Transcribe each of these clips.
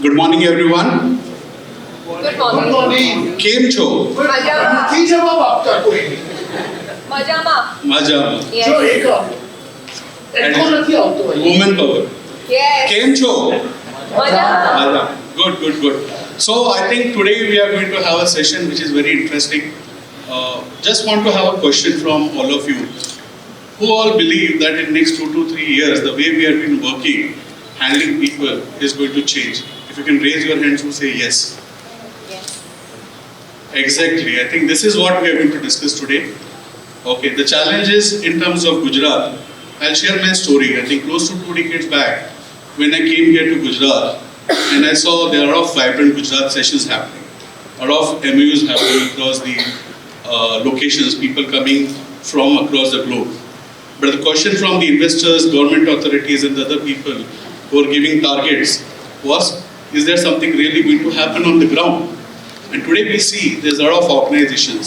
Good morning, everyone. Good morning. કેમ છો? મજામાં. નથી જવાબ આપતા કોઈ. મજામાં. મજામાં. જો Yes. એક એકો નથી આવતો અહીં. Women power. Yes. કેમ છો? મજામાં. Madam. Good. So I think today we are going to have a session which is very interesting. Just want to have a question from all of you. Who all believe that in next 2 to 3 years, the way we have been working, handling people is going to change? If you can raise your hands who say yes. Yes. Exactly. I think this is what we are going to discuss today. Okay, the challenge is in terms of Gujarat. I'll share my story. I think close to 2 decades back, when I came here to Gujarat, and I saw there are a lot of vibrant Gujarat sessions happening, a lot of MOUs happening across the locations, people coming from across the globe. But the question from the investors, government authorities, and the other people who are giving targets was, is there something really going to happen on the ground? And today we see there's a lot of organizations,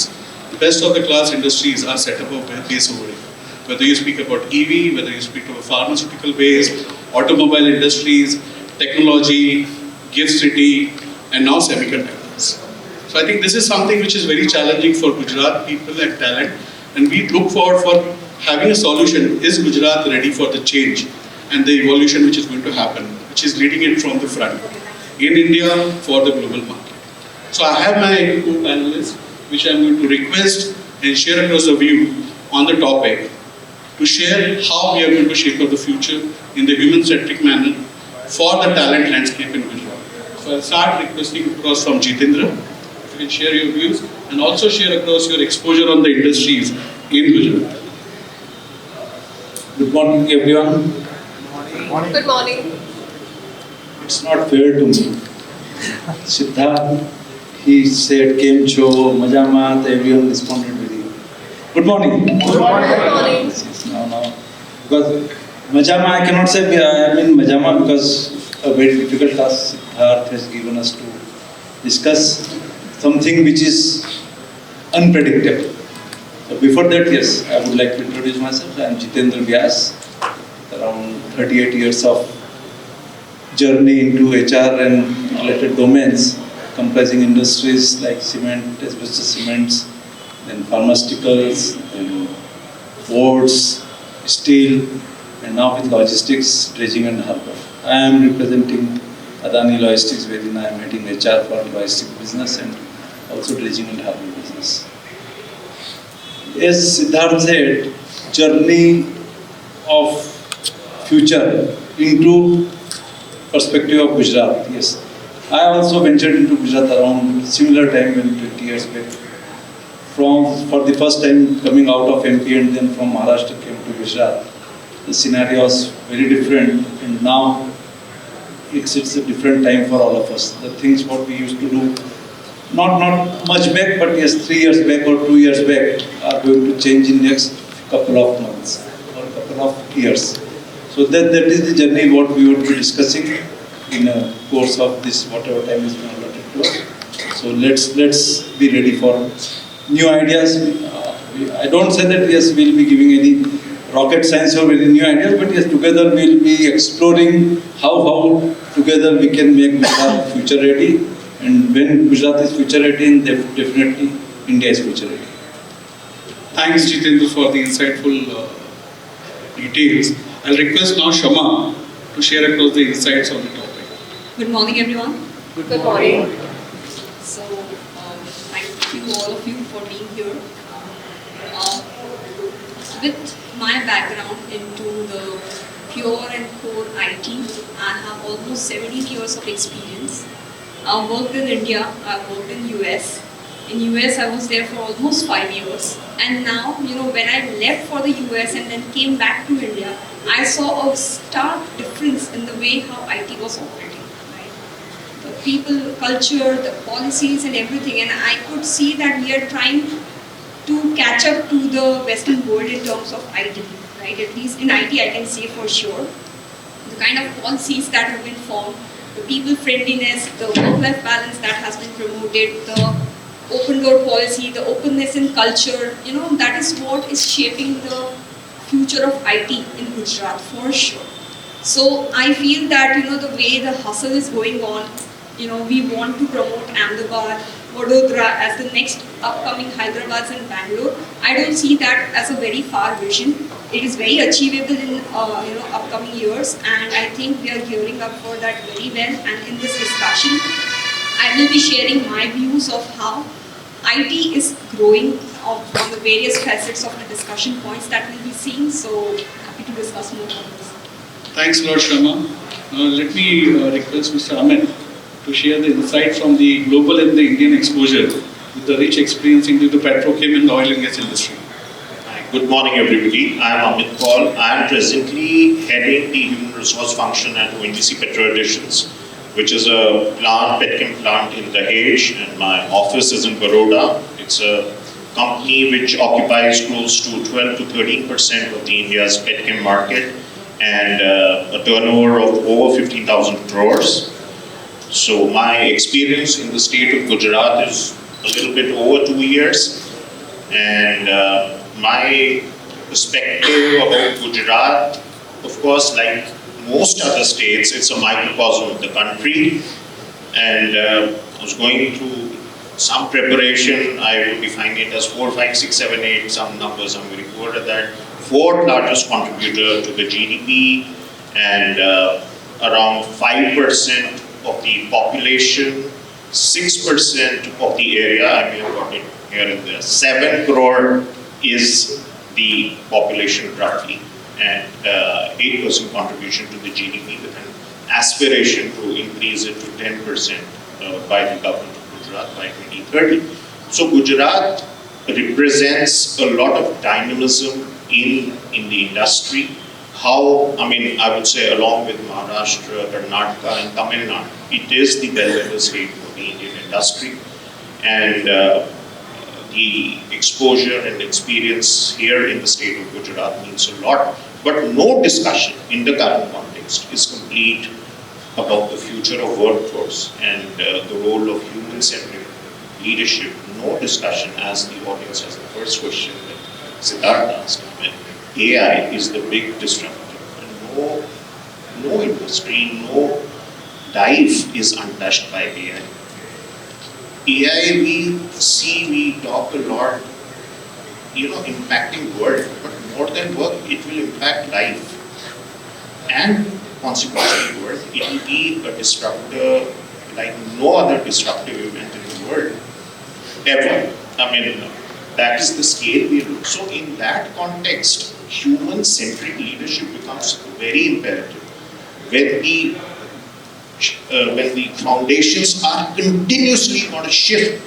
the best of the class industries are set up base over it. Whether you speak about EV, whether you speak about pharmaceutical base, automobile industries, technology, gift city, and now semiconductors. So I think this is something which is very challenging for Gujarat people and talent, and we look forward for having a solution. Is Gujarat ready for the change and the evolution which is going to happen, which is leading it from the front in India for the global market? So I have my co-panelists, which I'm going to request and share across the view on the topic to share how we are going to shape up the future in the human-centric manner for the talent landscape in Gujarat. So I'll start requesting across from Jitendra, if you can share your views and also share across your exposure on the industries in Gujarat. Good morning, everyone. Good morning. It's not fair to me. Siddharth, he said, "Kem cho, majama," everyone responded with you. Good morning. Good morning. No. Because majama, I cannot say I mean majama because a very difficult task Siddharth has given us to discuss something which is unpredictable. So before that, yes, I would like to introduce myself. I am Jitendra Vyas. Around 38 years of journey into HR and related domains, comprising industries like cement, asbestos cements, then pharmaceuticals, then ports, steel, and now with logistics, dredging and harbour. I am representing Adani Logistics, wherein I am heading HR for logistics business and also dredging and harbour business. As Siddharth said, journey of future into perspective of Gujarat. Yes, I also ventured into Gujarat around similar time when 20 years back. For the first time coming out of MP and then from Maharashtra came to Gujarat. The scenario was very different, and now it's a different time for all of us. The things what we used to do, not much back, but yes, 3 years back or 2 years back, are going to change in next couple of months or couple of years. So that is the journey what we would be discussing in a course of this whatever time is being allotted to us. So let's be ready for new ideas. I don't say that yes we'll be giving any rocket science or any new ideas, but yes, together we'll be exploring how together we can make Gujarat future ready. And when Gujarat is future ready, then definitely India is future ready. Thanks, Jitendra, for the insightful details. I'll request now Shama to share across the insights on the topic. Good morning, everyone. Good morning. So, thank you all of you for being here. Uh, with my background into the pure and core IT, I have almost 17 years of experience. I've worked in India, I've worked in US. In US, I was there for almost 5 years. And now, when I left for the US and then came back to India, I saw a stark difference in the way how IT was operating. Right? The people, culture, the policies and everything. And I could see that we are trying to catch up to the Western world in terms of IT. Right? At least in IT, I can say for sure. The kind of policies that have been formed, the people friendliness, the work-life balance that has been promoted, the open door policy, the openness in culture, that is what is shaping the future of IT in Gujarat for sure. So I feel that the way the hustle is going on, we want to promote Ahmedabad, Vadodara as the next upcoming Hyderabad and Bangalore. I don't see that as a very far vision. It is very achievable in upcoming years, and I think we are gearing up for that very well. And in this discussion, I will be sharing my views of how IT is growing on the various facets of the discussion points that we'll be seeing. So happy to discuss more on this. Thanks, Lord Sharma. Now let me request Mr. Amit to share the insight from the global and the Indian exposure with the rich experience into the petrochem and the oil and gas industry. Good morning, everybody. I am Amit Paul. I am presently heading the Human Resource Function at ONGC Petro Additions, which is a petchem plant in Dahej, and my office is in Baroda. It's a company which occupies close to 12 to 13% of the India's petchem market and a turnover of over 15,000 crores. So my experience in the state of Gujarat is a little bit over 2 years, and my perspective about Gujarat, of course, like most other states, it's a microcosm of the country, and I was going through some preparation. I would define it as 4, 5, 6, 7, 8, some numbers, I'm very poor at that. Fourth largest contributor to the GDP, and around 5% of the population, 6% of the area, I may have got it here and there, 7 crore is the population roughly, and 8% contribution to the GDP with an aspiration to increase it to 10% by the government of Gujarat by 2030. So Gujarat represents a lot of dynamism in the industry. I would say along with Maharashtra, Karnataka and Tamil Nadu, it is the bellwether state for the Indian industry. And the exposure and experience here in the state of Gujarat means a lot. But no discussion in the current context is complete about the future of workforce and the role of human-centric leadership. No discussion, as the audience has the first question that Siddharth asked. AI is the big disruptor. No industry, no life is untouched by AI. AI, we talk a lot, impacting world, but more than work, it will impact life. And consequently world, it will be a disruptor like no other disruptive event in the world, ever. That is the scale we look. So in that context, human-centric leadership becomes very imperative. When the foundations are continuously going to shift,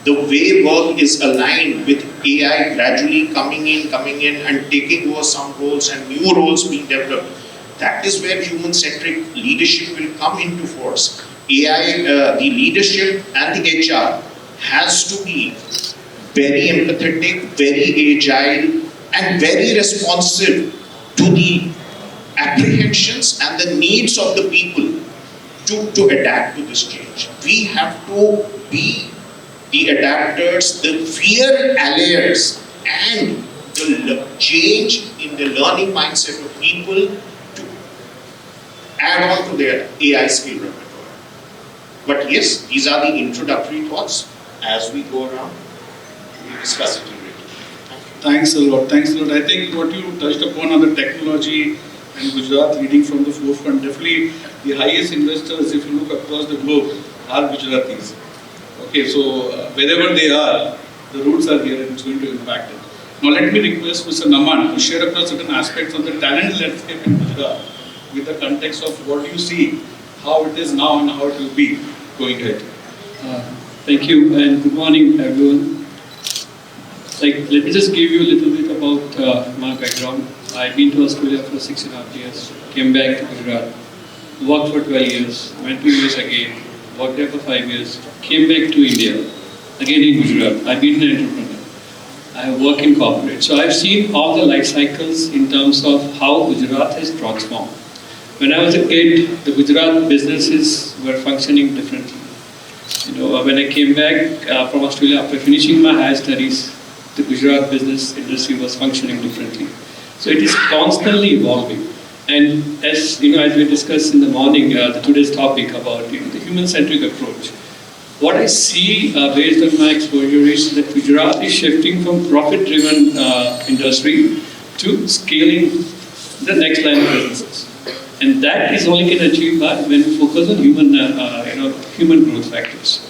the way work is aligned with AI gradually coming in and taking over some roles and new roles being developed, that is where human-centric leadership will come into force. AI, the leadership and the HR has to be very empathetic, very agile, and very responsive to the apprehensions and the needs of the people to adapt to this change. We have to be the adapters, the fear allayers, and the change in the learning mindset of people to add on to their AI skill repertoire. But yes, these are the introductory thoughts. As we go around, we discuss it in detail. Thanks a lot. I think what you touched upon on the technology and Gujarat leading from the forefront, definitely the highest investors, if you look across the globe, are Gujaratis. Okay, so wherever they are, the roots are here and it's going to impact it. Now let me request Mr. Naman to share across certain aspects of the talent landscape in Gujarat with the context of what you see, how it is now and how it will be going ahead. Thank you and good morning everyone. Let me just give you a little bit about my background. I've been to Australia for 6.5 years, came back to Gujarat, worked for 12 years, went to US again, worked there for 5 years, came back to India, again in Gujarat. I've been an entrepreneur. I work in corporate. So I've seen all the life cycles in terms of how Gujarat has transformed. When I was a kid, the Gujarat businesses were functioning differently. When I came back from Australia after finishing my higher studies, the Gujarat business industry was functioning differently. So it is constantly evolving. And as you know, as we discussed in the morning, today's topic about the human-centric approach. What I see based on my exposure is that Gujarat is shifting from profit-driven industry to scaling the next line of businesses, and that is only can achieve by when we focus on human growth factors.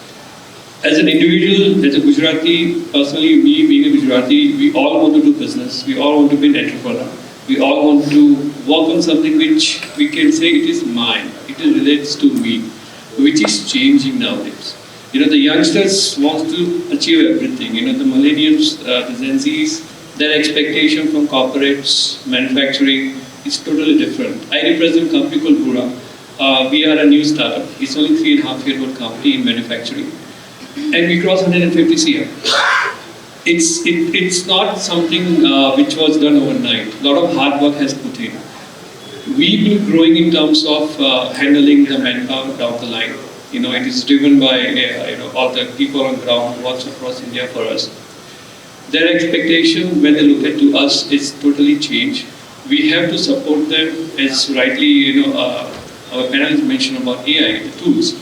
As an individual, as a Gujarati, personally, me being a Gujarati, we all want to do business. We all want to be an entrepreneur. We all want to work on something which we can say it is mine. It relates to me, which is changing nowadays. The youngsters want to achieve everything. The millennials, the Gen Zs, their expectation from corporates, manufacturing is totally different. I represent a company called Bura. We are a new startup. It's only 3.5-year-old company in manufacturing. And we crossed 150 CM. It's not something which was done overnight. A lot of hard work has put in. We've been growing in terms of handling the manpower down the line. It is driven by all the people on ground who works across India for us. Their expectation when they look at to us is totally changed. We have to support them, as rightly our panelists mentioned about AI, the tools.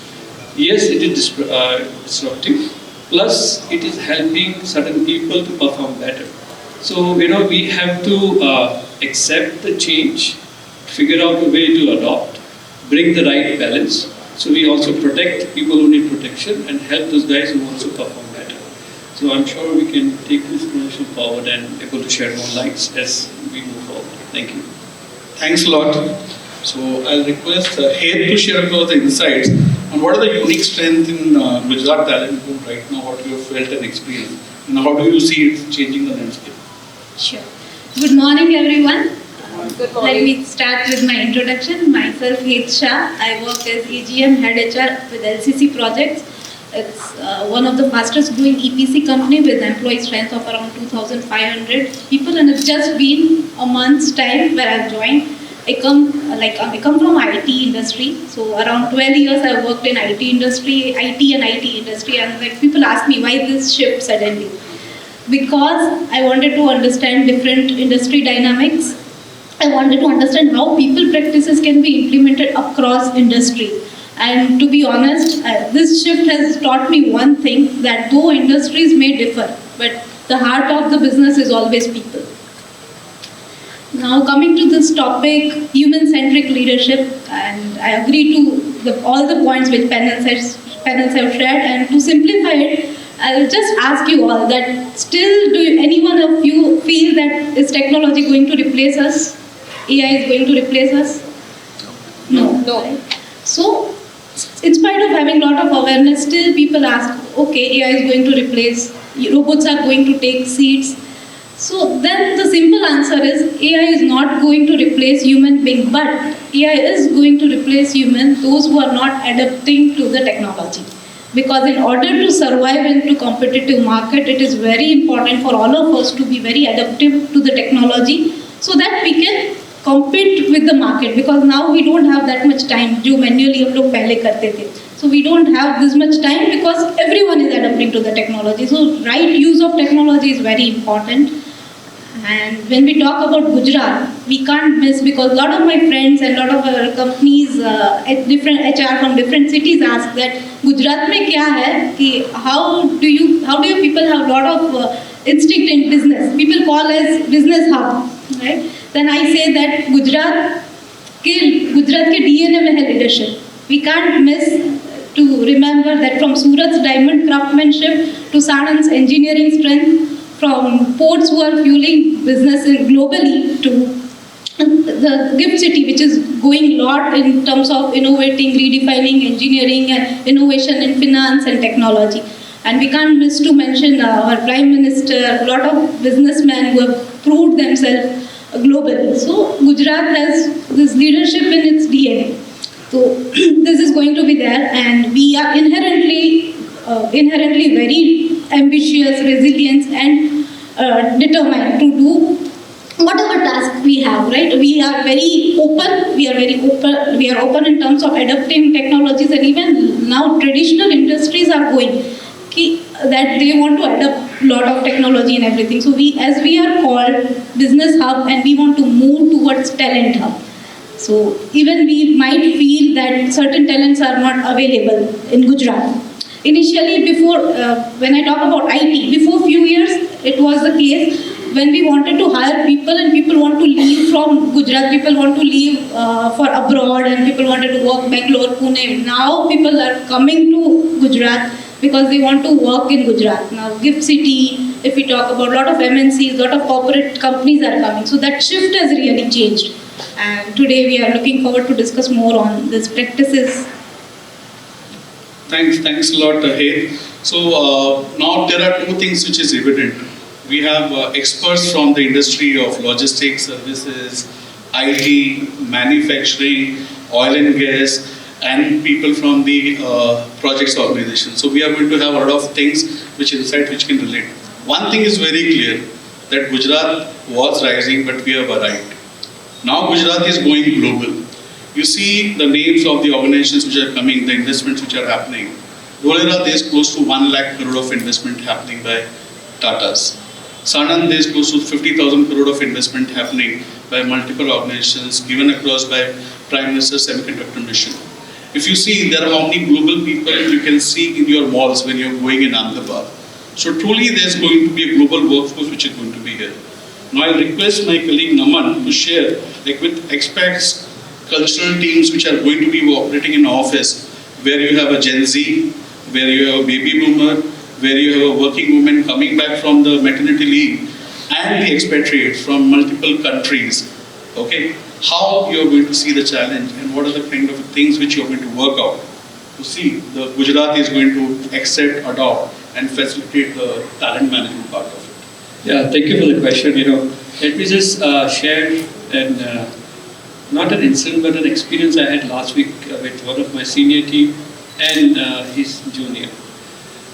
Yes, it is disruptive. Plus, it is helping certain people to perform better. So, we have to accept the change, figure out a way to adopt, bring the right balance. So we also protect people who need protection and help those guys who want to perform better. So I'm sure we can take this conversation forward and able to share more lights as we move forward. Thank you. Thanks a lot. So I'll request Head to share across the insights on what are the unique strengths in Gujarat talent pool right now, what you have felt and experienced, and how do you see it changing the landscape? Sure. Good morning, everyone. Good Let morning. me start with my introduction. Myself, Heet Shah. I work as AGM Head HR with LCC Projects. It's one of the fastest growing EPC company with employee strength of around 2,500 people, and it's just been a month's time where I've joined. I come from IT industry, so around 12 years I've worked in IT industry, and people ask me why this shift suddenly. Because I wanted to understand different industry dynamics. I wanted to understand how people practices can be implemented across industry. And to be honest, this shift has taught me one thing, that though industries may differ, but the heart of the business is always people. Now coming to this topic, human-centric leadership, and I agree to all the points which panels have shared, and to simplify it, I'll just ask you all that still do any one of you feel that is technology going to replace us? AI is going to replace us? No. No. So, in spite of having a lot of awareness, still people ask, okay, AI is going to replace, robots are going to take seats. So then the simple answer is, AI is not going to replace human being, but AI is going to replace those who are not adapting to the technology. Because in order to survive into competitive market, it is very important for all of us to be very adaptive to the technology so that we can compete with the market, because now we don't have that much time. जो manually हम लोग पहले करते थे, so we don't have this much time because everyone is adapting to the technology. So right use of technology is very important. And when we talk about Gujarat, we can't miss, because a lot of my friends and a lot of our companies at different HR from different cities ask that Gujarat में क्या है कि how do you people have a lot of instinct in business. People call as business hub, right? Then I say that Gujarat के DNA में है leadership. We can't miss to remember that from Surat's diamond craftsmanship to Saran's engineering strength, from ports who are fueling businesses globally to the gift city, which is going a lot in terms of innovating, redefining engineering and innovation in finance and technology. And we can't miss to mention our Prime Minister, a lot of businessmen who have proved themselves globally. So Gujarat has this leadership in its DNA. So this is going to be there, and we are inherently very ambitious, resilient, and determined to do whatever task we have. Right? We are very open. We are open in terms of adapting technologies, and even now traditional industries are going that they want to adapt a lot of technology and everything. So we are called business hub, and we want to move towards talent hub. So even we might feel that certain talents are not available in Gujarat. Initially, before when I talk about IT, before few years, it was the case when we wanted to hire people and people want to leave from Gujarat, people want to leave for abroad and people wanted to work Bangalore, Pune. Now people are coming to Gujarat because they want to work in Gujarat. Now Gift City, if we talk about a lot of MNCs, a lot of corporate companies are coming. So that shift has really changed. And today we are looking forward to discuss more on these practices. Thanks a lot, Head. So now there are two things which is evident. We have experts from the industry of logistics, services, IT, manufacturing, oil and gas, and people from the projects organization. So we are going to have a lot of things which which can relate. One thing is very clear, that Gujarat was rising, but we have arrived. Now Gujarat is going global. You see the names of the organizations which are coming, the investments which are happening. Dholera, there is close to 1 lakh crore of investment happening by Tatas. Sanand, there is close to 50,000 crore of investment happening by multiple organizations given across by Prime Minister's Semiconductor Mission. If you see, there are how many global people you can see in your malls when you're going in Ahmedabad. So truly there is going to be a global workforce which is going to be here. Now I'll request my colleague Naman to share, like with experts, cultural teams which are going to be operating in office, where you have a Gen Z, where you have a baby boomer, where you have a working woman coming back from the maternity leave, and the expatriates from multiple countries. Okay, how you are going to see the challenge and what are the kind of things which you are going to work out to see the Gujarat is going to accept, adopt, and facilitate the talent management part of it. Yeah, thank you for the question. Let me just share not an incident, but an experience I had last week with one of my senior team and his junior.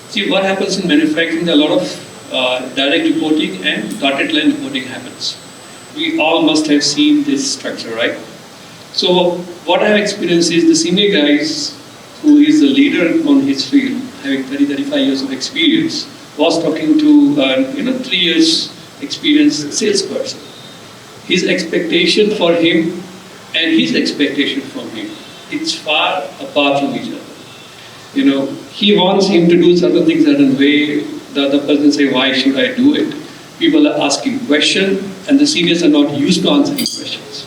See, what happens in manufacturing, a lot of direct reporting and dotted line reporting happens. We all must have seen this structure, right? So what I have experienced is the senior guys, who is the leader on his field, having 35 years of experience, was talking to 3 years experienced salesperson. His expectation for him and his expectation from him, it's far apart from each other. He wants him to do certain things certain way. The other person say, why should I do it? People are asking questions, and the seniors are not used to answering questions.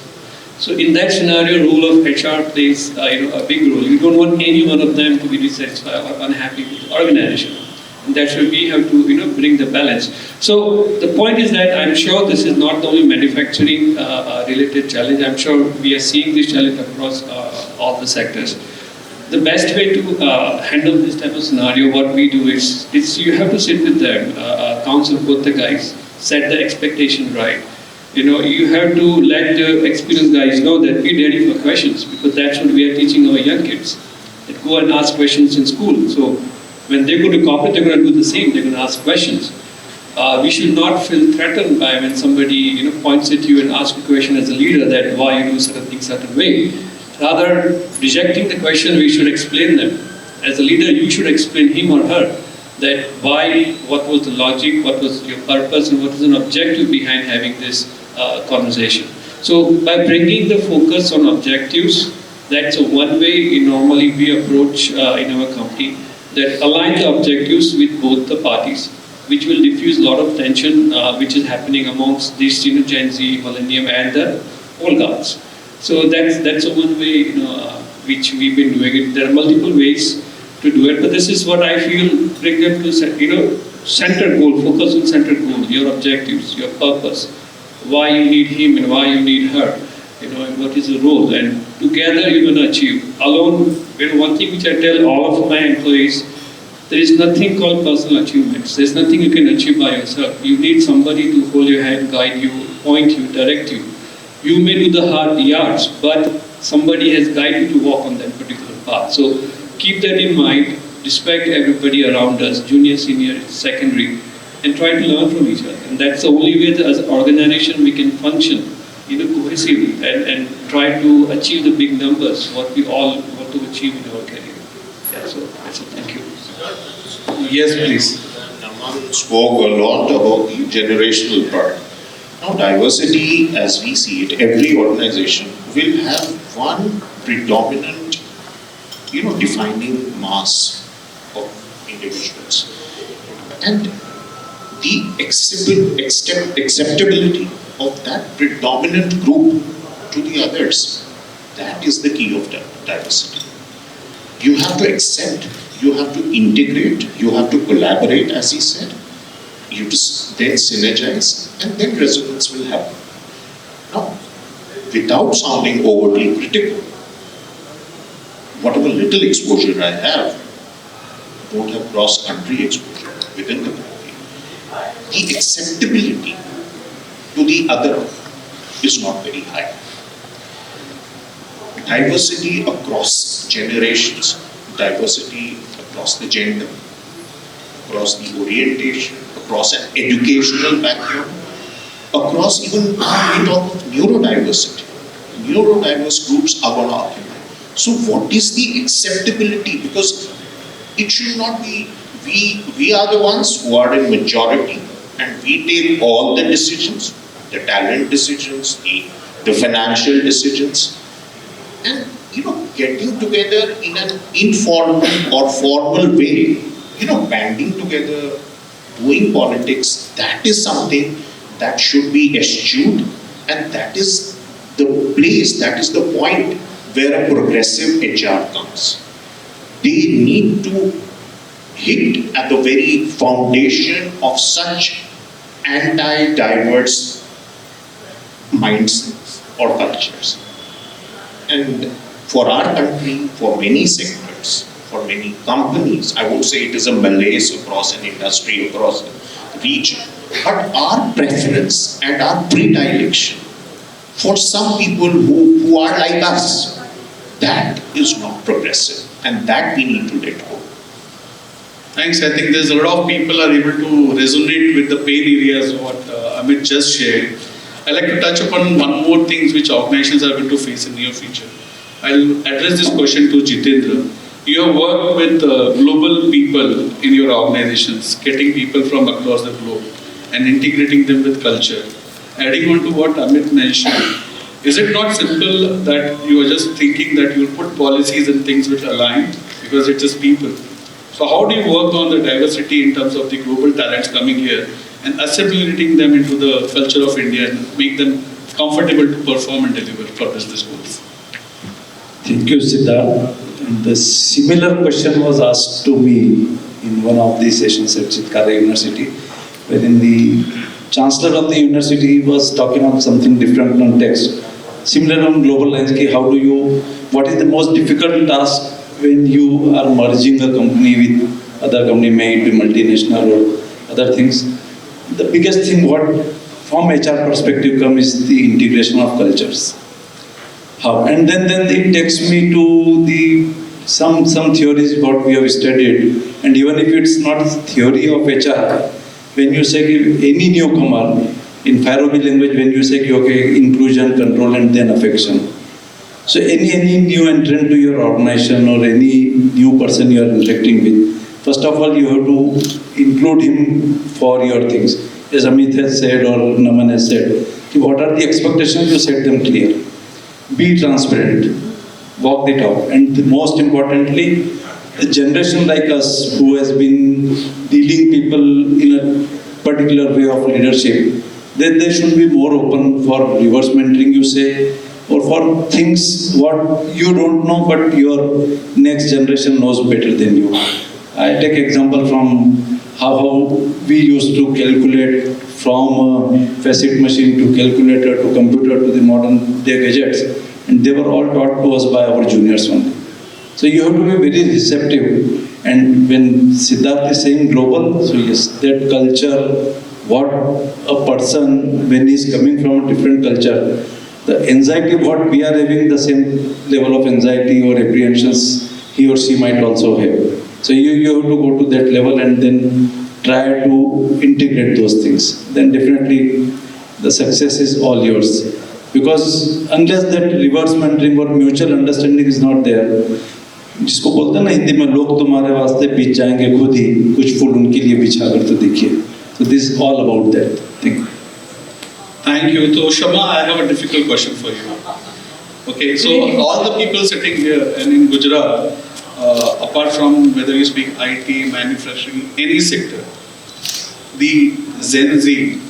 So in that scenario, role of HR plays a big role. You don't want any one of them to be dissatisfied or unhappy with the organization. And that's where we have to bring the balance. So the point is that I'm sure this is not only manufacturing related challenge. I'm sure we are seeing this challenge across all the sectors. The best way to handle this type of scenario, what we do is you have to sit with them, counsel both the guys, set the expectation right. You have to let the experienced guys know that be ready for questions, because that's what we are teaching our young kids. That go and ask questions in school. So when they go to corporate, they're going to do the same. They're going to ask questions. We should not feel threatened by when somebody points at you and asks a question as a leader that why you do certain things certain way. Rather, rejecting the question, we should explain them. As a leader, you should explain him or her that why, what was the logic, what was your purpose, and what is an objective behind having this conversation. So by bringing the focus on objectives, that's one way normally we approach in our company, that align the objectives with both the parties, which will diffuse a lot of tension which is happening amongst these Gen Z, millennium, and the old guards. So that's one way which we've been doing it. There are multiple ways to do it, but this is what I feel bring them to centered goal, focus on centered goal, your objectives, your purpose, why you need him and why you need her, and what is the role, and together you're going to achieve. Alone, one thing which I tell all of my employees, there is nothing called personal achievements. There's nothing you can achieve by yourself. You need somebody to hold your hand, guide you, point you, direct you. You may do the hard yards, but somebody has guided you to walk on that particular path. So keep that in mind, respect everybody around us, junior, senior, secondary, and try to learn from each other. And that's the only way that as an organization we can function cohesively and try to achieve the big numbers, what we all want to achieve in our career. Yeah, so that's it. Thank you. Yes, please. Naman spoke a lot about the generational part. Now, diversity, as we see it, every organization will have one predominant, defining mass of individuals. And the acceptability of that predominant group to the others, that is the key of diversity. You have to accept, you have to integrate, you have to collaborate, as he said. You just then synergize, and then resonance will happen. Now, without sounding overly critical, whatever little exposure I have, don't have cross-country exposure within the country. The acceptability to the other is not very high. Diversity across generations, diversity across the gender, across the orientation, across an educational background, across even we talk of neurodiversity. Neurodiverse groups are going to occupy. So what is the acceptability? Because it should not be, we are the ones who are in majority and we take all the decisions, the talent decisions, the financial decisions, and getting together in an informal or formal way, banding together, doing politics, that is something that should be eschewed, and that is the place, that is the point where a progressive HR comes. They need to hit at the very foundation of such anti-diverse mindsets or cultures. And for our country, for many sectors, for many companies, I would say it is a malaise across an industry, across a region. But our preference and our predilection for some people who are like us, that is not progressive, and that we need to let go. Thanks. I think there's a lot of people are able to resonate with the pain areas what Amit just shared. I'd like to touch upon one more thing which organizations are going to face in near future. I'll address this question to Jitendra. You have worked with global people in your organizations, getting people from across the globe and integrating them with culture. Adding on to what Amit mentioned, is it not simple that you are just thinking that you will put policies and things which align because it's just people? So how do you work on the diversity in terms of the global talents coming here and assimilating them into the culture of India and make them comfortable to perform and deliver for business goals? Thank you, Siddharth. And the similar question was asked to me in one of the sessions at Chitkara University, wherein the Chancellor of the university was talking on something different context. Similar on global landscape, what is the most difficult task when you are merging a company with other company, may it be multinational or other things? The biggest thing what from HR perspective comes is the integration of cultures. How? And then it takes me to the some theories what we have studied, and even if it's not theory of HR, when you say any newcomer in Faroe language, when you say okay, inclusion, control, and then affection. So any new entrant to your organization or any new person you are interacting with, first of all you have to include him for your things. As Amit has said or Naman has said, what are the expectations, you set them clear. Be transparent, walk the talk, and most importantly, a generation like us who has been leading people in a particular way of leadership, then they should be more open for reverse mentoring, you say, or for things what you don't know but your next generation knows better than you. I take example from how we used to calculate from a facet machine to calculator to computer to the modern day gadgets, and they were all taught to us by our juniors only. So you have to be very receptive, and when Siddharth is saying global, so yes, that culture, what a person when he is coming from a different culture, the anxiety what we are having, the same level of anxiety or apprehensions he or she might also have. So you have to go to that level and then try to integrate those things. Then definitely the success is all yours. Because unless that reverse mentoring or mutual understanding is not there, जिसको बोलते हैं ना हिंदी में, लोग तुम्हारे वास्ते बीच जाएंगे खुद ही, कुछ फूल उनके लिए बिछा कर तो देखिए. So this is all about that. Thank you. Thank you. So Shama, I have a difficult question for you. Okay, so all the people sitting here and in Gujarat, apart from whether you speak IT, manufacturing, any sector, the Gen Z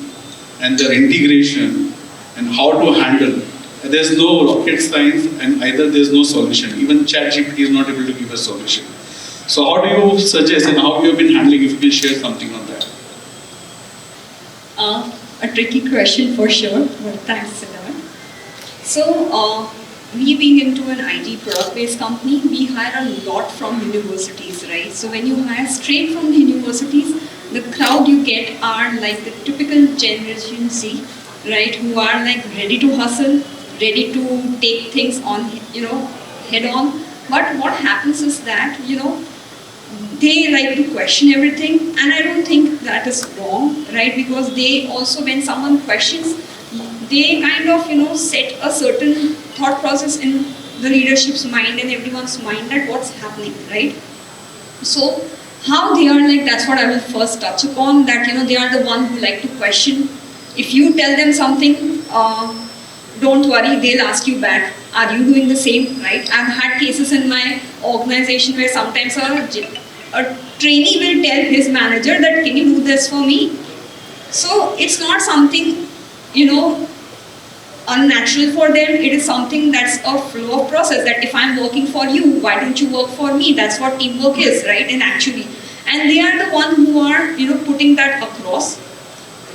and their integration and how to handle, there's no rocket science and either there's no solution. Even ChatGPT is not able to give a solution. So how do you suggest and how you have been handling, if you can share something on that? A tricky question for sure, but thanks, Siddharth. So, we being into an IT product-based company, we hire a lot from universities, right? So when you hire straight from the universities, the crowd you get are like the typical Generation Z, right? Who are like ready to hustle, ready to take things on, head on. But what happens is that, they like to question everything, and I don't think that is wrong, right? Because they also, when someone questions, they kind of, set a certain thought process in the leadership's mind and everyone's mind that what's happening, right? So how they are like, that's what I will first touch upon, that, they are the one who like to question. If you tell them something, don't worry, they'll ask you back, are you doing the same, right? I've had cases in my organization where sometimes a trainee will tell his manager that, can you do this for me? So it's not something, unnatural for them. It is something that's a flow of process, that if I'm working for you, why don't you work for me? That's what teamwork is, right? And actually, and they are the one who are, putting that across.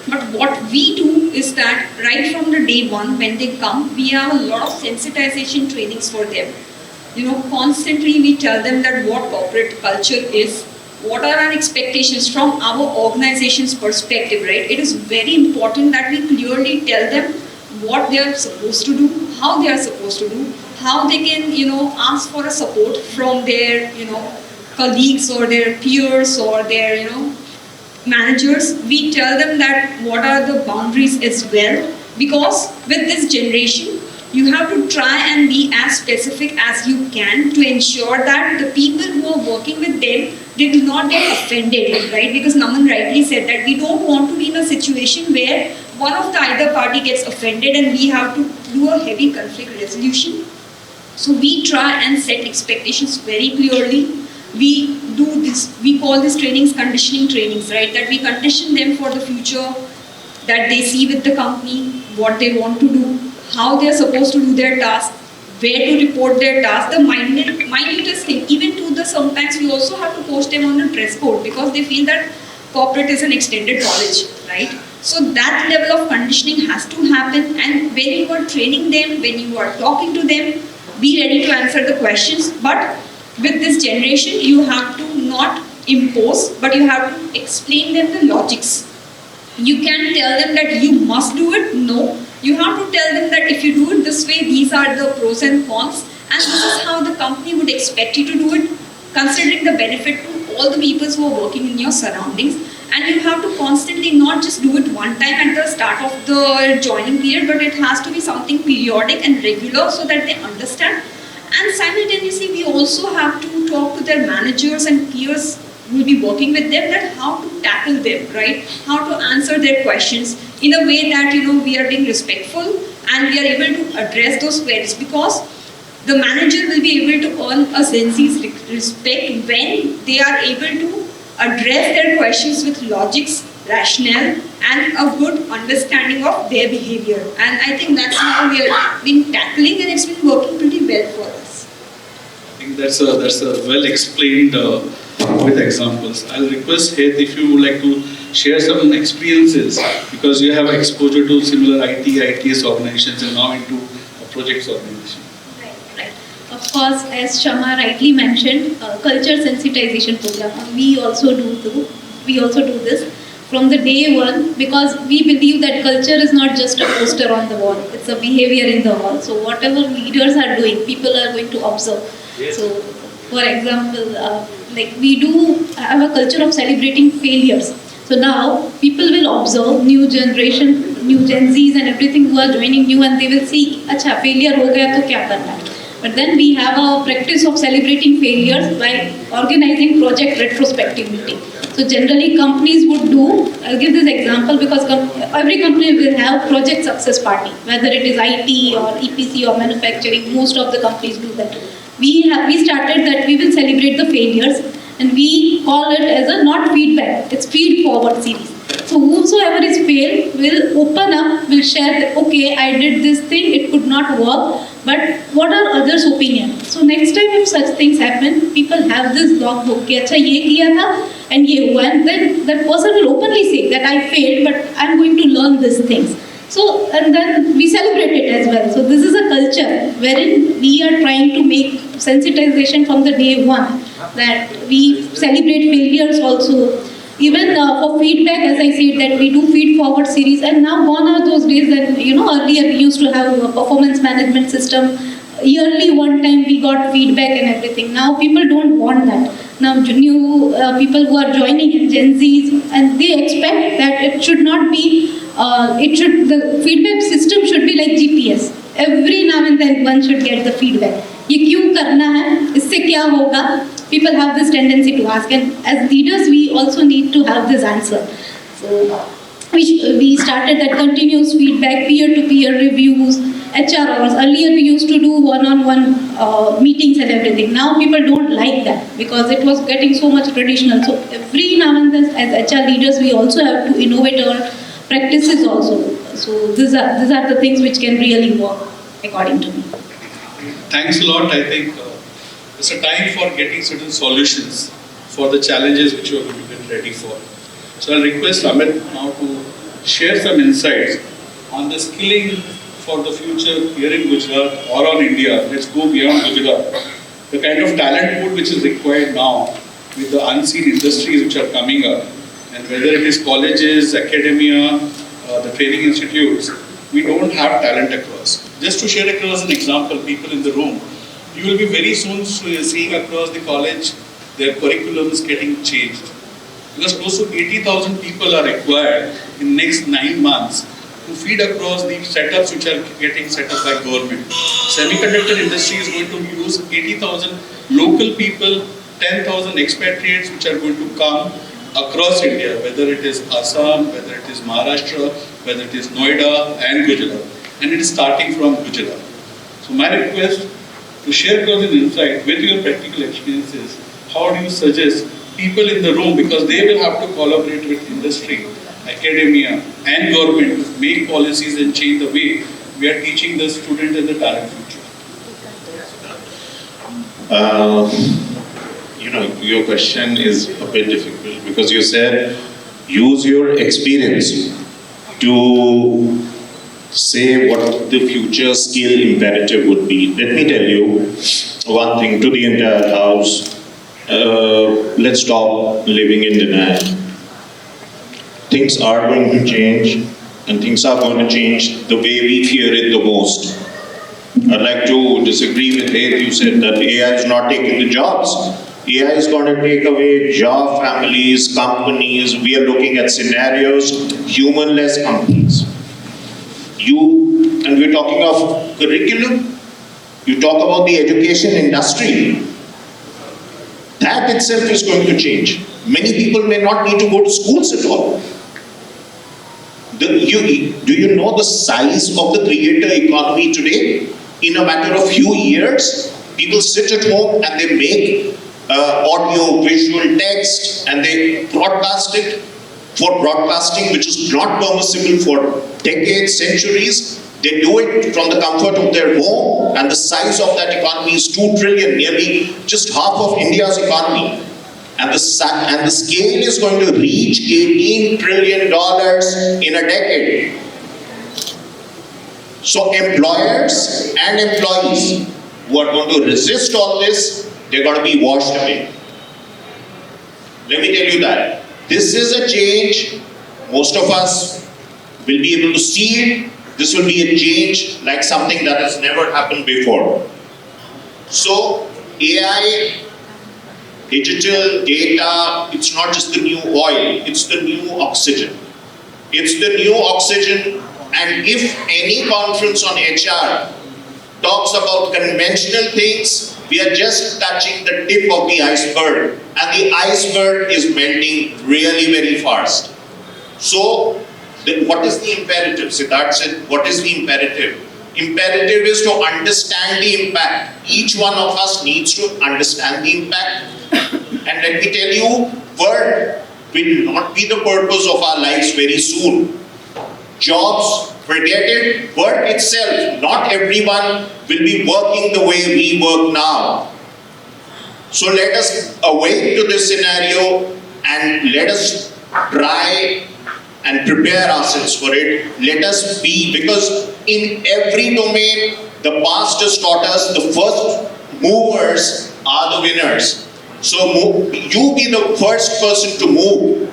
But what we do is that right from the day one, when they come, we have a lot of sensitization trainings for them. Constantly we tell them that what corporate culture is, what are our expectations from our organization's perspective, right? It is very important that we clearly tell them what they are supposed to do, how they are supposed to do, how they can, ask for a support from their, colleagues or their peers or their, managers. We tell them that what are the boundaries as well, because with this generation, you have to try and be as specific as you can to ensure that the people who are working with them, they do not get offended, right? Because Naman rightly said that we don't want to be in a situation where one of the either party gets offended and we have to do a heavy conflict resolution. So we try and set expectations very clearly. We do this, we call these trainings conditioning trainings, right? That we condition them for the future that they see with the company, what they want to do, how they are supposed to do their task, where to report their task, the minutest thing. Even to the, sometimes we also have to post them on the dress code because they feel that corporate is an extended college, right? So that level of conditioning has to happen, and when you are training them, when you are talking to them, be ready to answer the questions. But with this generation, you have to not impose, but you have to explain them the logics. You can tell them that you must do it. No. You have to tell them that if you do it this way, these are the pros and cons, and this is how the company would expect you to do it, considering the benefit to all the people who are working in your surroundings. And you have to constantly not just do it one time at the start of the joining period, but it has to be something periodic and regular so that they understand. And simultaneously, we also have to talk to their managers and peers who will be working with them, that how to tackle them, right? How to answer their questions in a way that, we are being respectful and we are able to address those queries, because the manager will be able to earn a Gen Z's respect when they are able to address their questions with logics, rationale, and a good understanding of their behavior. And I think that's how we have been tackling, and it's been working pretty well for us. I think that's a well explained with examples. I'll request Heath if you would like to share some experiences, because you have exposure to similar ITS organizations and now into a projects organization. Right. Of course, as Shama rightly mentioned, culture sensitization program. We also do this from the day one, because we believe that culture is not just a poster on the wall; it's a behavior in the wall. So whatever leaders are doing, people are going to observe. Yes. So, for example, like we do have a culture of celebrating failures. So now people will observe new generation, new Gen Zs and everything who are joining new, and they will see, अच्छा failure हो गया तो क्या करना है. But then we have a practice of celebrating failures by organizing project retrospectivity. So generally companies would do, I'll give this example because every company will have project success party, whether it is IT or EPC or manufacturing, most of the companies do that. We started that we will celebrate the failures and we call it as a not feedback, it's feed forward series. So whosoever is failed will open up, will share that, okay, I did this thing, it could not work, but what are others' opinion? So next time if such things happen, people have this logbook, कि अच्छा ये किया था and ये हुआ, and then that person will openly say that I failed, but I'm going to learn these things. So, and then we celebrate it as well. So this is a culture wherein we are trying to make sensitization from the day one, that we celebrate failures also. Even for feedback, as I said, that we do feed forward series, and now gone are those days that, earlier we used to have a performance management system. Yearly one time we got feedback and everything. Now people don't want that. Now new people who are joining in Gen Zs, and they expect that it should not be, the feedback system should be like GPS. Every now and then one should get the feedback. ये क्यों करना है? इससे क्या होगा? People have this tendency to ask, and as leaders we also need to have this answer. So we started that continuous feedback, peer-to-peer reviews, HR hours. Earlier we used to do one-on-one meetings and everything. Now people don't like that because it was getting so much traditional. So every now and then as HR leaders we also have to innovate our practices also. So these are the things which can really work according to me. Thanks a lot. I think it's a time for getting certain solutions for the challenges which you are going to get ready for. So I'll request Amit now to share some insights on the skilling for the future here in Gujarat or on India. Let's go beyond Gujarat. The kind of talent pool which is required now with the unseen industries which are coming up, and whether it is colleges, academia, the training institutes, we don't have talent across. Just to share across an example, people in the room, you will be very soon seeing across the college their curriculums getting changed. Because close to 80,000 people are required in next 9 months to feed across the setups which are getting set up by government. Semiconductor industry is going to use 80,000 local people, 10,000 expatriates which are going to come across India, whether it is Assam, whether it is Maharashtra, whether it is Noida and Gujarat. And it is starting from Gujarat. So my request to share across an insight with your practical experiences, how do you suggest people in the room, because they will have to collaborate with industry, academia and government to make policies and change the way we are teaching the student and the talent future. Your question is a bit difficult because you said use your experience to say what the future skill imperative would be. Let me tell you one thing to the entire house. Let's stop living in denial. Things are going to change, and things are going to change the way we fear it the most. I'd like to disagree with Ed. You said that AI is not taking the jobs. AI is going to take away job families, companies. We are looking at scenarios, humanless companies. And we're talking of curriculum. You talk about the education industry. That itself is going to change. Many people may not need to go to schools at all. Do you know the size of the creator economy today? In a matter of few years, people sit at home and they make audio, visual, text, and they broadcast it. For broadcasting, which is not permissible for decades, centuries, they do it from the comfort of their home, and the size of that economy is 2 trillion, nearly just half of India's economy. And the scale is going to reach $18 trillion in a decade. So employers and employees who are going to resist all this, they're going to be washed away. Let me tell you that. This is a change. Most of us will be able to see it. This will be a change like something that has never happened before. So AI, digital, data, it's not just the new oil, it's the new oxygen. It's the new oxygen, and if any conference on HR talks about conventional things, we are just touching the tip of the iceberg, and the iceberg is melting really very fast. So, what is the imperative? Siddharth said, what is the imperative? Imperative is to understand the impact. Each one of us needs to understand the impact. And let me tell you, work will not be the purpose of our lives very soon. Jobs, forget it, work itself. Not everyone will be working the way we work now. So let us awake to this scenario and let us try and prepare ourselves for it. Let us be, because in every domain, the past has taught us the first movers are the winners. So you be the first person to move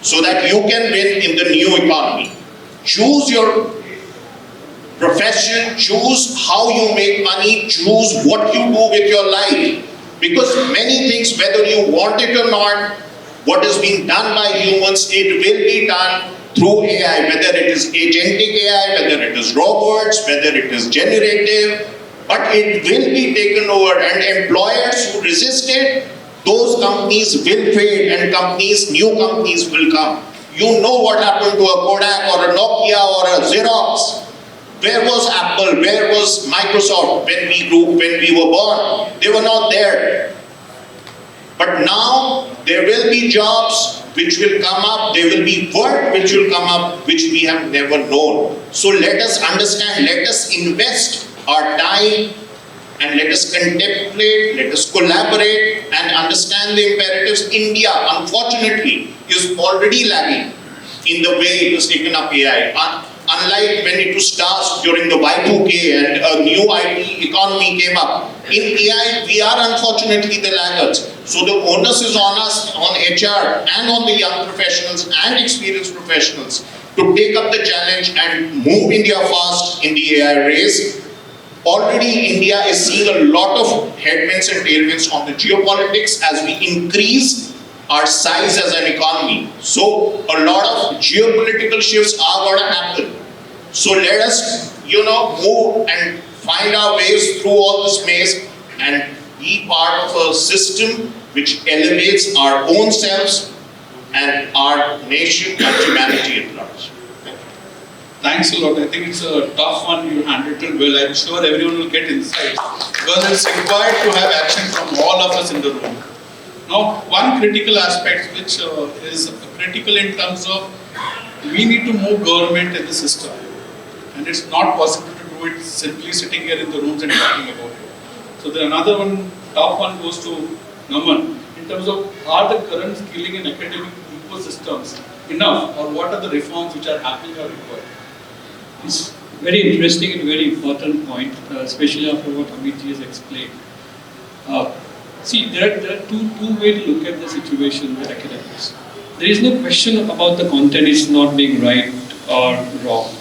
so that you can win in the new economy. Choose your profession, choose how you make money, choose what you do with your life. Because many things, whether you want it or not, what is being done by humans, it will be done through AI, whether it is agentic AI, whether it is robots, whether it is generative, but it will be taken over, and employers who resist it, those companies will fade and new companies will come. You know what happened to a Kodak or a Nokia or a Xerox. Where was Apple? Where was Microsoft when we were born? They were not there. But now there will be jobs which will come up, there will be work which will come up which we have never known. So let us understand, let us invest our time and let us contemplate, let us collaborate and understand the imperatives. India, unfortunately, is already lagging in the way it has taken up AI. Unlike when it was started during the Y2K and a new IT economy came up, in AI we are unfortunately the laggards. So the onus is on us, on HR and on the young professionals and experienced professionals to take up the challenge and move India fast in the AI race. Already India is seeing a lot of headwinds and tailwinds on the geopolitics as we increase our size as an economy. So a lot of geopolitical shifts are going to happen. So let us, move and find our ways through all this maze and be part of a system which elevates our own selves and our nation and humanity at large. Thanks a lot. I think it's a tough one. You handled it well. I'm sure everyone will get insights because it's required to have action from all of us in the room. Now, one critical aspect which is critical in terms of we need to move government in the system, and it's not possible to do it simply sitting here in the rooms and talking about it. So then another one, top one goes to Naman in terms of are the current skilling and academic ecosystems enough, or what are the reforms which are happening or required? It's very interesting and very important point, especially after what Amit ji has explained. See, there are two ways to look at the situation with academics. There is no question about the content is not being right or wrong,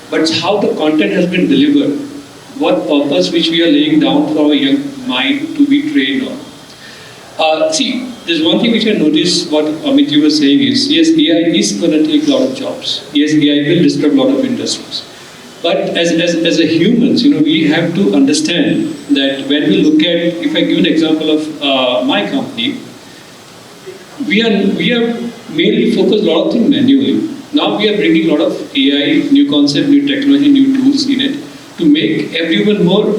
but it's how the content has been delivered, what purpose which we are laying down for our young mind to be trained on. See, there's one thing which I noticed what Amit ji was saying is, yes, AI is going to take a lot of jobs. Yes, AI will disrupt a lot of industries. But as a humans, we have to understand that when we look at, if I give an example of my company, we are mainly focused a lot of things manually. Now we are bringing a lot of AI, new concept, new technology, new tools in it to make everyone more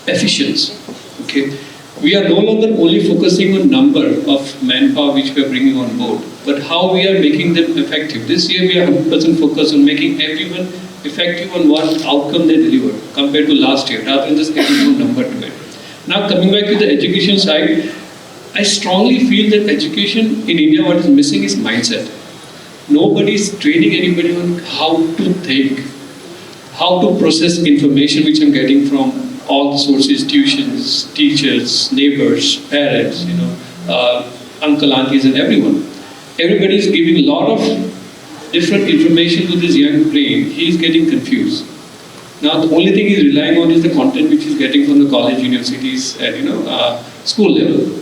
efficient. Okay, we are no longer only focusing on number of manpower which we are bringing on board, but how we are making them effective. This year we are 100% focused on making everyone effective on what outcome they deliver compared to last year, rather than just getting more number to it. Now coming back to the education side, I strongly feel that education in India, what is missing is mindset. Nobody is training anybody on how to think, how to process information which I'm getting from all the sources, tuitions, teachers, neighbors, parents, uncle, aunties and everyone. Everybody is giving a lot of different information to this young brain. He is getting confused. Now the only thing he's relying on is the content which he's getting from the college, universities and school level.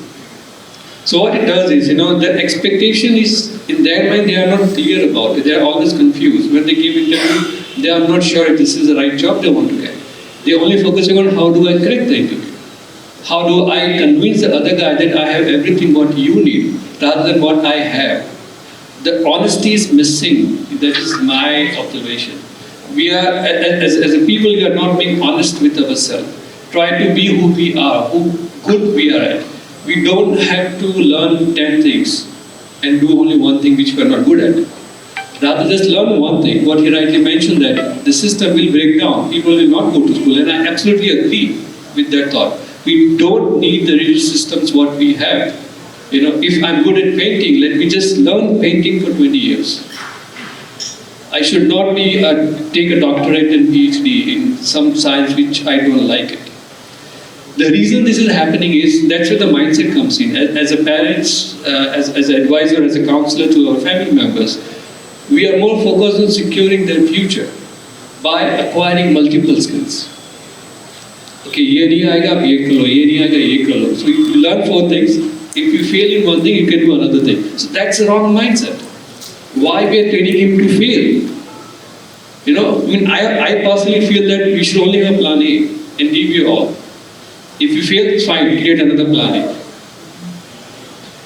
So what it does is, the expectation is, in their mind they are not clear about it. They are always confused. When they give interview, they are not sure if this is the right job they want to get. They're only focusing on how do I correct the interview. How do I convince the other guy that I have everything what you need rather than what I have. The honesty is missing. That is my observation. We are, as a people, we are not being honest with ourselves. Try to be who we are, who good we are at. We don't have to learn 10 things and do only one thing which we are not good at. Rather just learn one thing. What he rightly mentioned, that the system will break down. People will not go to school, and I absolutely agree with that thought. We don't need the rigid systems what we have. You know, if I'm good at painting, let me just learn painting for 20 years. I should not be take a doctorate and PhD in some science which I don't like it. The reason this is happening is that's where the mindset comes in. As a parents, as an advisor, as a counselor to our family members, we are more focused on securing their future by acquiring multiple skills. Okay, ये नहीं आएगा आप ये कर लो, ये नहीं आएगा ये कर लो. So you learn 4 things. If you fail in one thing, you can do another thing. So that's the wrong mindset. Why we are training him to fail? You know, I mean, I personally feel that we should only have plan A and leave you all. If you fail, it's fine, create another plan A.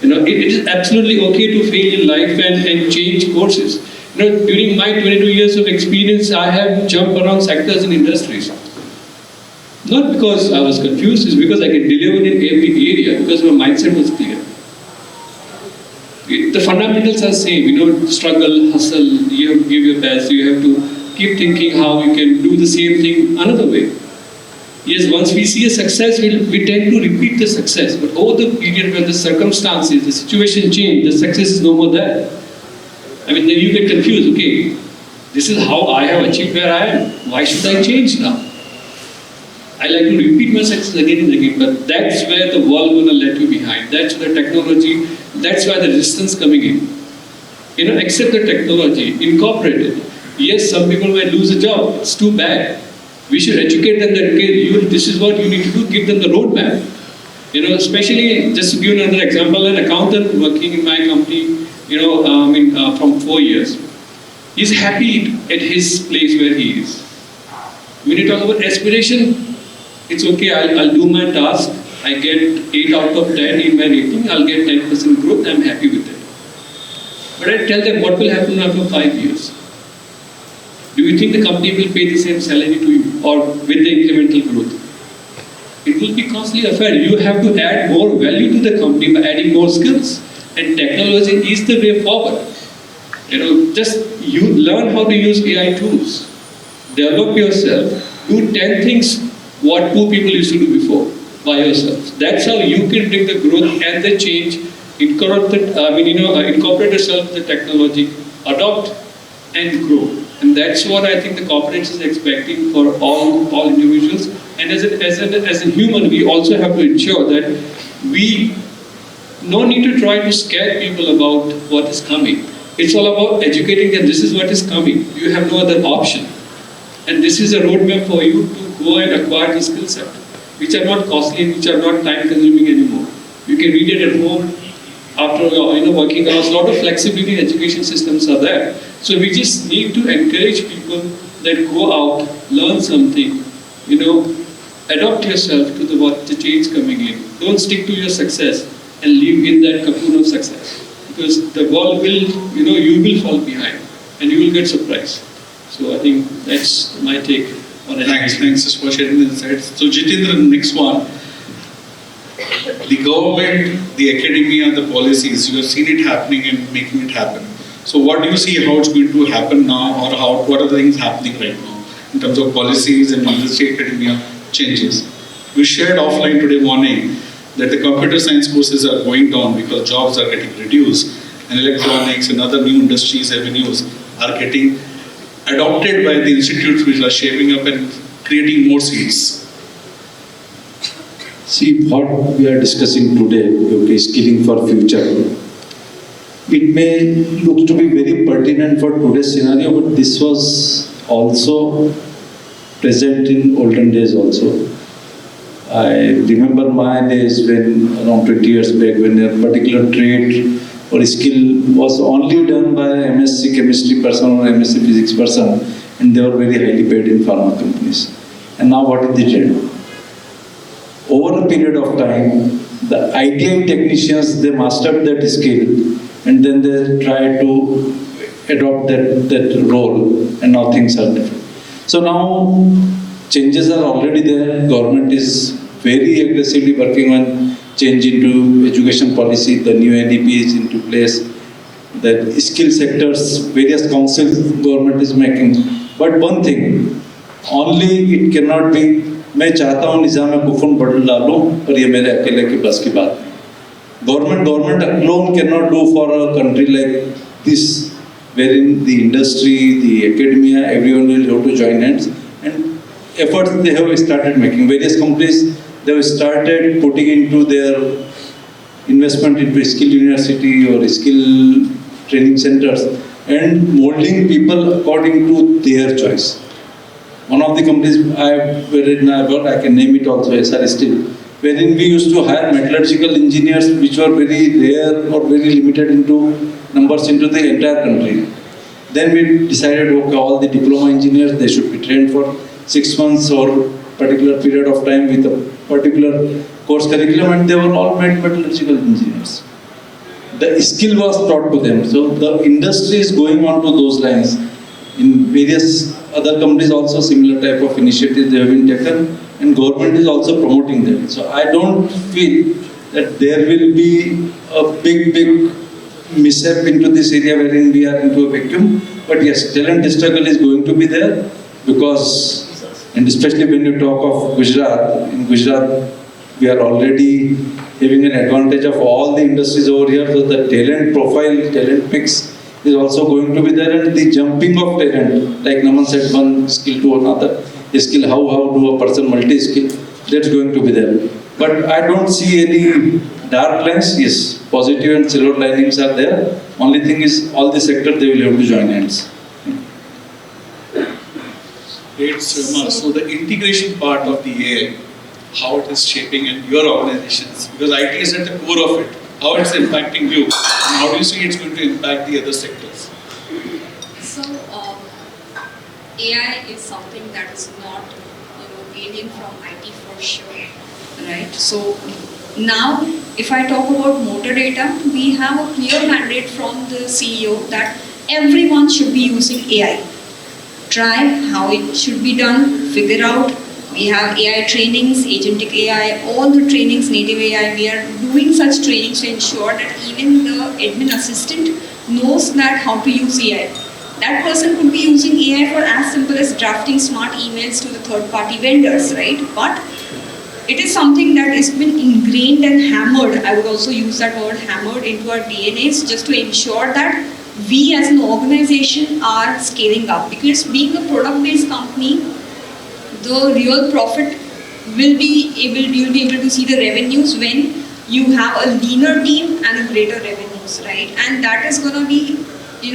You know, it is absolutely okay to fail in life and change courses. You know, during my 22 years of experience, I have jumped around sectors and industries. Not because I was confused, it's because I could deliver in every area, because my mindset was clear. The fundamentals are same, you know, struggle, hustle, you have to give your best, you have to keep thinking how you can do the same thing another way. Yes, once we see a success, we tend to repeat the success, but over the period when the circumstances, the situation change, the success is no more there. I mean, then you get confused, okay, this is how I have achieved where I am, why should I change now? I like to repeat my success again and again, but that's where the world will let you behind. That's where the technology, that's why the resistance coming in. You know, accept the technology, incorporate it. Yes, some people might lose a job, it's too bad. We should educate them that, okay, this is what you need to do, give them the roadmap. You know, especially, just to give another example, an accountant working in my company, you know, from 4 years. He's happy at his place where he is. When you talk about aspiration, it's okay, I'll do my task, I get 8 out of 10 in my rating, I'll get 10% growth, I'm happy with it. But I tell them what will happen after 5 years. Do you think the company will pay the same salary to you or with the incremental growth? It will be costly affair. You have to add more value to the company by adding more skills. And technology is the way forward. You know, just you learn how to use AI tools. Develop yourself. Do 10 things what 2 people used to do before by yourself. That's how you can bring the growth and the change. Incorporate yourself with the technology, adopt and grow. And that's what I think the corporates is expecting for all individuals. And as a human, we also have to ensure that we no need to try to scare people about what is coming. It's all about educating them. This is what is coming. You have no other option. And this is a roadmap for you to go and acquire the skill set, which are not costly and which are not time consuming anymore. You can read it at home after working hours. A lot of flexibility in education systems are there. So we just need to encourage people that go out, learn something, adopt yourself to the change coming in. Don't stick to your success and live in that cocoon of success, because the world will, you will fall behind and you will get surprised. So I think that's my take on it. Thanks for sharing the insights. So Jitendra, next one. The government, the academia, the policies, you have seen it happening and making it happen. So what do you see how it's going to happen now, or what are the things happening right now in terms of policies and industry academia changes? We shared offline today morning that the computer science courses are going down because jobs are getting reduced, and electronics and other new industries avenues are getting adopted by the institutes which are shaping up and creating more seats. See, what we are discussing today, skilling for future, it may look to be very pertinent for today's scenario, but this was also present in olden days also. I remember my days when, around 20 years back, when a particular trade or skill was only done by MSc chemistry person or MSc physics person, and they were very highly paid in pharma companies. And now what is the trend? Over a period of time, the ITI technicians, they mastered that skill and then they try to adopt that role, and now things are different. So now changes are already there. Government is very aggressively working on change into education policy. The new NEP is into place. The skill sectors, various councils government is making. But one thing, only it cannot be, मैं चाहता हूँ निज़ाम में कुफन बदल डालूं, पर ये मेरे अकेले के बस की बात नहीं. Government alone cannot do for a country like this, wherein the industry, the academia, everyone will have to join hands. And efforts they have started making. Various companies, they have started putting into their investment into skill university or skill training centers and molding people according to their choice. One of the companies I can name it also, SR Steel, wherein we used to hire metallurgical engineers which were very rare or very limited into numbers into the entire country. Then we decided, okay, all the diploma engineers, they should be trained for 6 months or particular period of time with a particular course curriculum, and they were all metallurgical engineers. The skill was taught to them. So the industry is going on to those lines. In various other companies also similar type of initiatives they have been taken, and government is also promoting that. So I don't feel that there will be a big mishap into this area wherein we are into a vacuum. But yes, talent struggle is going to be there because, and especially when you talk of Gujarat, in Gujarat we are already having an advantage of all the industries over here. So the talent profile, talent mix is also going to be there, and the jumping of talent, like Naman said, one skill to another skill, how do a person multi-skill, that's going to be there. But I don't see any dark lines. Yes, positive and silver linings are there. Only thing is, all the sector they will have to join hands. Great, Sharma. So the integration part of the AI, how it is shaping in your organizations, because IT is at the core of it. How it's impacting you, and how do you see it's going to impact the other sectors? So, AI is something that is not, alien from IT for sure, right? So now, if I talk about motor data, we have a clear mandate from the CEO that everyone should be using AI. Try how it should be done, figure out. We have AI trainings, agentic AI, all the trainings, native AI. We are doing such trainings to ensure that even the admin assistant knows that how to use AI. That person could be using AI for as simple as drafting smart emails to the third-party vendors, right? But it is something that has been ingrained and hammered. I would also use that word hammered into our DNAs just to ensure that we as an organization are scaling up. Because being a product-based company, the real profit you'll be able to see the revenues when you have a leaner team and a greater revenues, right? And that is going to be,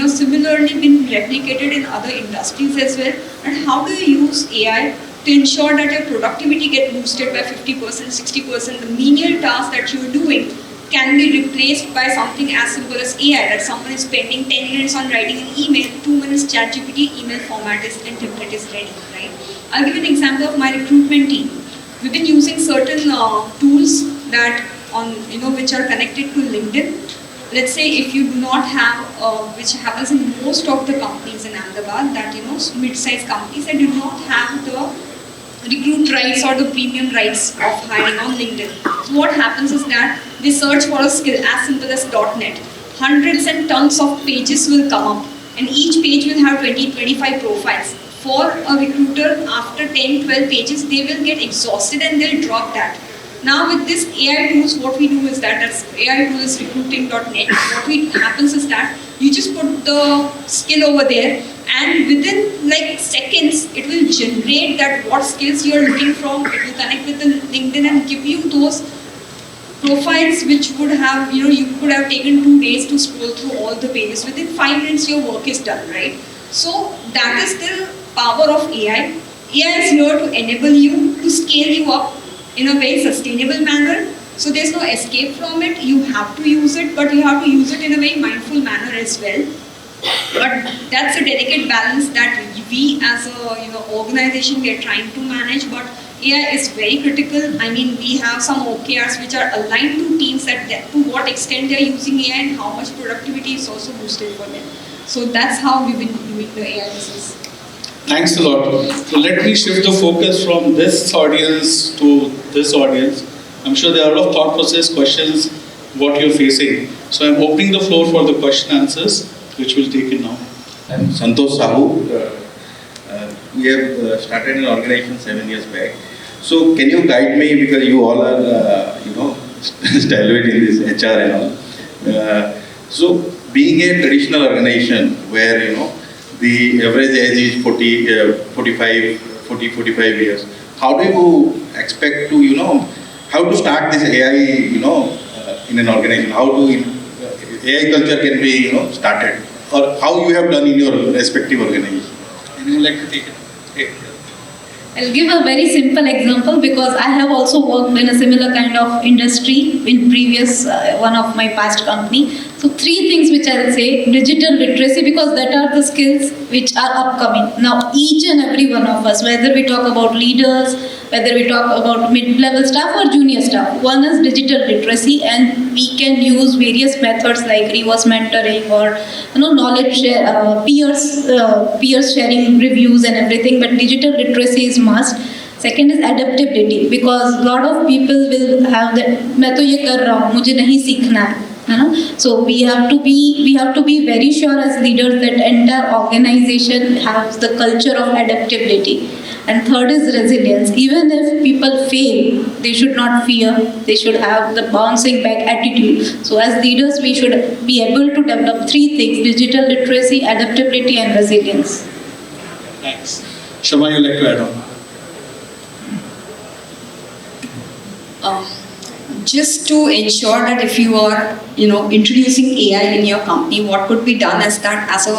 similarly been replicated in other industries as well. And how do you use AI to ensure that your productivity gets boosted by 50%, 60%? The menial task that you're doing can be replaced by something as simple as AI, that someone is spending 10 minutes on writing an email, 2 minutes ChatGPT, email format is and template is ready, right? I'll give you an example of my recruitment team. We've been using certain tools that which are connected to LinkedIn. Let's say if you do not have, which happens in most of the companies in Ahmedabad, that mid-sized companies that do not have the recruit rights or the premium rights of hiring on LinkedIn. So what happens is that they search for a skill as simple as .NET. Hundreds and tons of pages will come up, and each page will have 20-25 profiles. For a recruiter, after 10-12 pages, they will get exhausted and they'll drop that. Now with this AI tools, what we do is that AI tool is recruiting.net. What happens is that you just put the skill over there, and within like seconds, it will generate that what skills you are looking from. It will connect with the LinkedIn and give you those profiles which would have, you could have taken 2 days to scroll through all the pages. Within 5 minutes, your work is done, right? So that is the power of AI. AI is here to enable you, to scale you up in a very sustainable manner. So there's no escape from it. You have to use it, but you have to use it in a very mindful manner as well. But that's a delicate balance that we as a organization we are trying to manage. But AI is very critical. I mean, we have some OKRs which are aligned to teams to what extent they are using AI and how much productivity is also boosted for them. So that's how we've been doing the AI business. Thanks a lot. So let me shift the focus from this audience to this audience. I'm sure there are a lot of thought process questions what you're facing. So I'm opening the floor for the question answers, which will take it now. I'm Santosh Sahu. We have started an organization 7 years back. So can you guide me, because you all are, stalwart in this HR and all. So being a traditional organization where, the average age is 45 years, how do you expect to, how to start this AI, in an organization? How to AI culture can be, started? Or how you have done in your respective organization? And you would like to take it? I'll give a very simple example because I have also worked in a similar kind of industry in previous one of my past company. So 3 things which I will say: digital literacy, because that are the skills which are upcoming. Now each and every one of us, whether we talk about leaders, whether we talk about mid-level staff or junior staff, one is digital literacy, and we can use various methods like reverse mentoring or knowledge share, peers sharing reviews and everything. But digital literacy is must. Second is adaptability, because a lot of people will have that मैं तो ये कर रहा हूँ, मुझे नहीं सीखना है. So we have to be very sure as leaders that entire organization has the culture of adaptability. And third is resilience. Even if people fail, they should not fear. They should have the bouncing back attitude. So as leaders, we should be able to develop 3 things: digital literacy, adaptability, and resilience. Thanks. Shama, you like to add on? Just to ensure that if you are, introducing AI in your company, what could be done is that as a,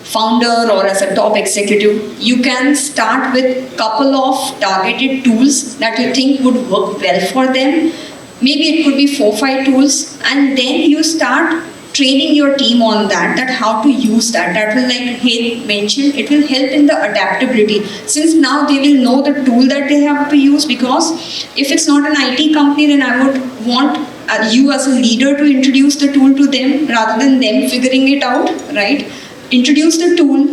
founder or as a top executive, you can start with couple of targeted tools that you think would work well for them. Maybe it could be 4-5 tools, and then you start training your team on that how to use that. That will, like he mentioned, it will help in the adaptability. Since now they will know the tool that they have to use, because if it's not an IT company, then I would want you as a leader to introduce the tool to them rather than them figuring it out, right? Introduce the tool,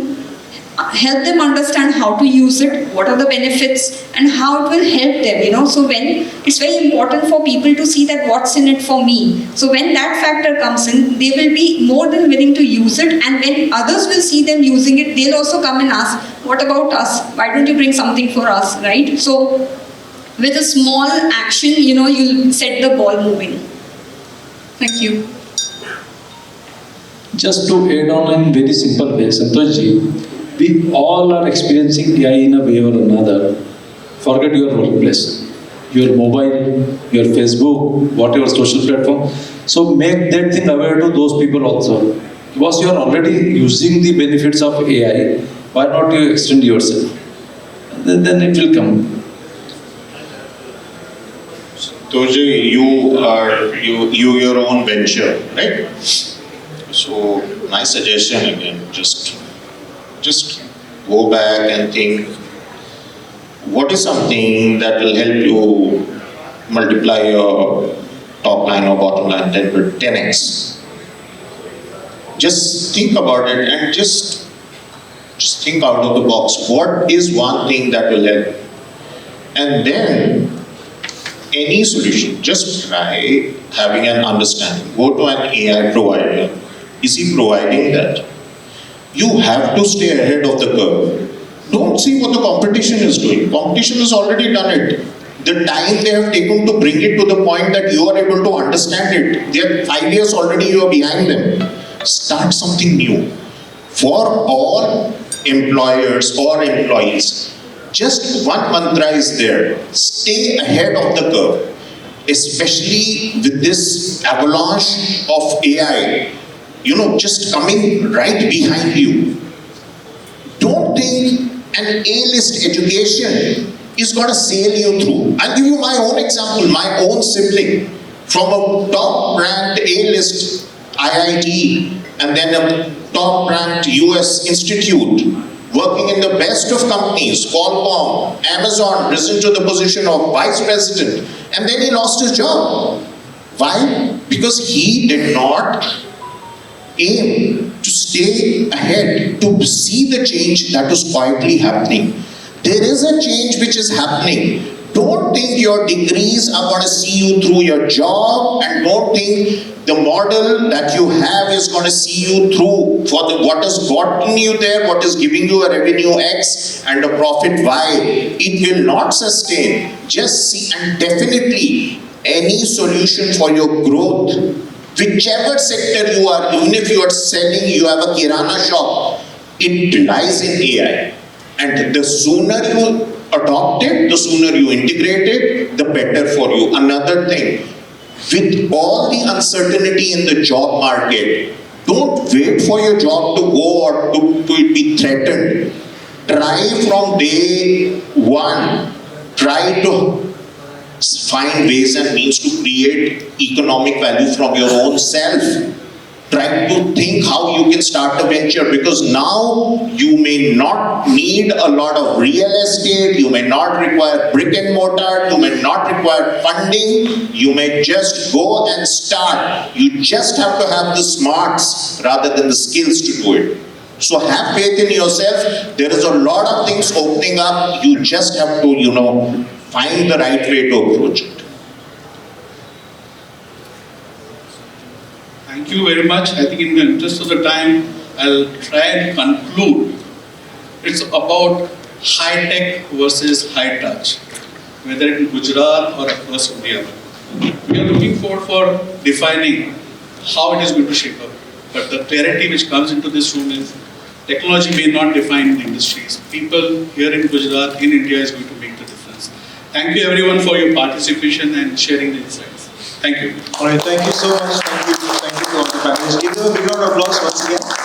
help them understand how to use it, what are the benefits, and how it will help them, So when it's very important for people to see that what's in it for me. So when that factor comes in, they will be more than willing to use it, and when others will see them using it, they'll also come and ask, what about us? Why don't you bring something for us, right? So with a small action, you'll set the ball moving. Thank you. Just to add on in very simple way, Santosh ji, we all are experiencing AI in a way or another. Forget your workplace, your mobile, your Facebook, whatever social platform. So make that thing aware to those people also. Because you are already using the benefits of AI, why not you extend yourself? Then it will come. Toji, you are your own venture, right? So my suggestion again, just go back and think, what is something that will help you multiply your top line or bottom line 10x. Just think about it and just think out of the box. What is one thing that will help? And then any solution, just try having an understanding. Go to an AI provider. Is he providing that? You have to stay ahead of the curve. Don't see what the competition is doing. Competition has already done it. The time they have taken to bring it to the point that you are able to understand it, they are 5 years already, you are behind them. Start something new. For all employers or employees, just one mantra is there: stay ahead of the curve. Especially with this avalanche of AI, just coming right behind you. Don't think an A-list education is going to sail you through. I'll give you my own example, my own sibling from a top-ranked A-list IIT and then a top-ranked US institute, working in the best of companies, Qualcomm, Amazon, risen to the position of vice president, and then he lost his job. Why? Because he did not aim to stay ahead, to see the change that was quietly happening. There is a change which is happening. Don't think your degrees are going to see you through your job, and don't think the model that you have is going to see you through for what has gotten you there, what is giving you a revenue X and a profit Y. It will not sustain. Just see, and definitely any solution for your growth, whichever sector you are, even if you are selling, you have a kirana shop, it lies in AI. And the sooner you adopt it, the sooner you integrate it, the better for you. Another thing, with all the uncertainty in the job market, don't wait for your job to go or to it be threatened. Try from day one. Try to find ways and means to create economic value from your own self. Try to think how you can start a venture, because now you may not need a lot of real estate, you may not require brick and mortar, you may not require funding, you may just go and start. You just have to have the smarts rather than the skills to do it. So have faith in yourself. There is a lot of things opening up. You just have to, find the right way to approach it. Thank you very much. I think in the interest of the time, I'll try and conclude. It's about high tech versus high touch, whether in Gujarat or across India. We are looking forward for defining how it is going to shape up. But the clarity which comes into this room is technology may not define the industries. People here in Gujarat, in India, is going to make the difference. Thank you everyone for your participation and sharing the insights. Thank you. All right, thank you so much. Thank you to all the panelists. Give them a big round of applause once again.